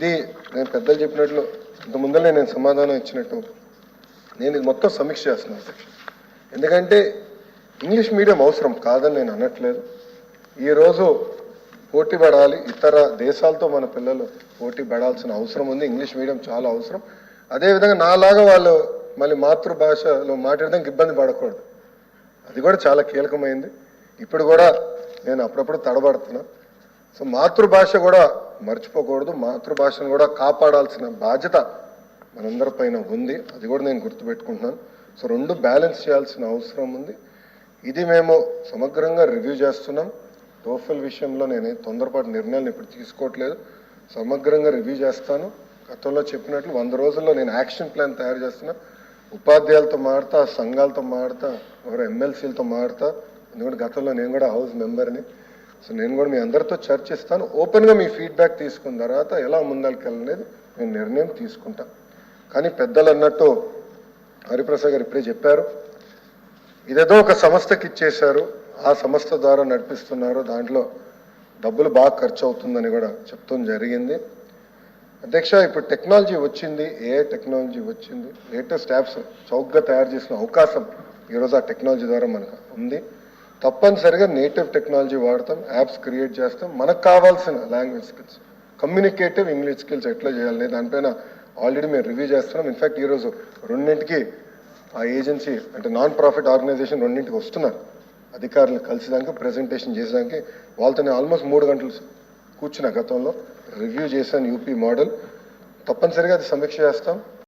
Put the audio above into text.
ఇది నేను పెద్దలు చెప్పినట్లు ఇంత ముందరే నేను సమాధానం ఇచ్చినట్టు నేను ఇది మొత్తం సమీక్ష చేస్తున్నాను అధ్యక్ష. ఎందుకంటే ఇంగ్లీష్ మీడియం అవసరం కాదని నేను అనట్లేదు. ఈరోజు పోటీ పడాలి, ఇతర దేశాలతో మన పిల్లలు పోటీ పడాల్సిన అవసరం ఉంది. ఇంగ్లీష్ మీడియం చాలా అవసరం. అదేవిధంగా నాలాగా వాళ్ళు మళ్ళీ మాతృభాషలో మాట్లాడడానికి ఇబ్బంది పడకూడదు, అది కూడా చాలా కీలకమైంది. ఇప్పుడు కూడా నేను అప్పుడప్పుడు తడబడుతున్నా. సో మాతృభాష కూడా మర్చిపోకూడదు, మాతృభాషను కూడా కాపాడాల్సిన బాధ్యత మనందరిపైన ఉంది, అది కూడా నేను గుర్తుపెట్టుకుంటున్నాను. సో రెండు బ్యాలెన్స్ చేయాల్సిన అవసరం ఉంది. ఇది మేము సమగ్రంగా రివ్యూ చేస్తున్నాం. టోఫెల్ విషయంలో నేను తొందరపాటు నిర్ణయాలను ఇప్పుడు తీసుకోవట్లేదు, సమగ్రంగా రివ్యూ చేస్తాను. గతంలో చెప్పినట్లు 100 రోజుల్లో నేను యాక్షన్ ప్లాన్ తయారు చేస్తున్నా. ఉపాధ్యాయులతో మాడతా, సంఘాలతో మాడతా, ఎవరో ఎమ్మెల్సీలతో మాడతా. ఎందుకంటే గతంలో నేను కూడా హౌస్ మెంబర్ని. సో నేను కూడా మీ అందరితో చర్చిస్తాను. ఓపెన్గా మీ ఫీడ్బ్యాక్ తీసుకున్న తర్వాత ఎలా ముందరికెళ్ళనేది నేను నిర్ణయం తీసుకుంటాను. కానీ పెద్దలు అన్నట్టు హరిప్రసాద్ గారు ఇప్పుడే చెప్పారు, ఇదేదో ఒక సంస్థకి ఇచ్చేశారు, ఆ సంస్థ ద్వారా నడిపిస్తున్నారు, దాంట్లో డబ్బులు బాగా ఖర్చు అవుతుందని కూడా చెప్తాం జరిగింది. అధ్యక్ష, ఇప్పుడు టెక్నాలజీ వచ్చింది, ఏఐ టెక్నాలజీ వచ్చింది, లేటెస్ట్ యాప్స్ చౌకగా తయారు చేసిన అవకాశం ఈరోజు ఆ టెక్నాలజీ ద్వారా మనకు ఉంది. తప్పనిసరిగా నేటివ్ టెక్నాలజీ వాడతాం, యాప్స్ క్రియేట్ చేస్తాం. మనకు కావాల్సిన language skills, communicative English skills ఎట్లా చేయాలి దానిపైన ఆల్రెడీ మేము రివ్యూ చేస్తున్నాం. ఇన్ఫ్యాక్ట్ ఈరోజు 2ంటికి ఆ ఏజెన్సీ అంటే నాన్ ప్రాఫిట్ ఆర్గనైజేషన్ 2ంటికి వస్తున్నారు అధికారులు కలిసేదానికి, ప్రెజెంటేషన్ చేసేదానికి. వాళ్ళతో నేను ఆల్మోస్ట్ 3 గంటలు కూర్చున్న గతంలో రివ్యూ చేశాను యూపీ మోడల్. తప్పనిసరిగా అది సమీక్ష చేస్తాం.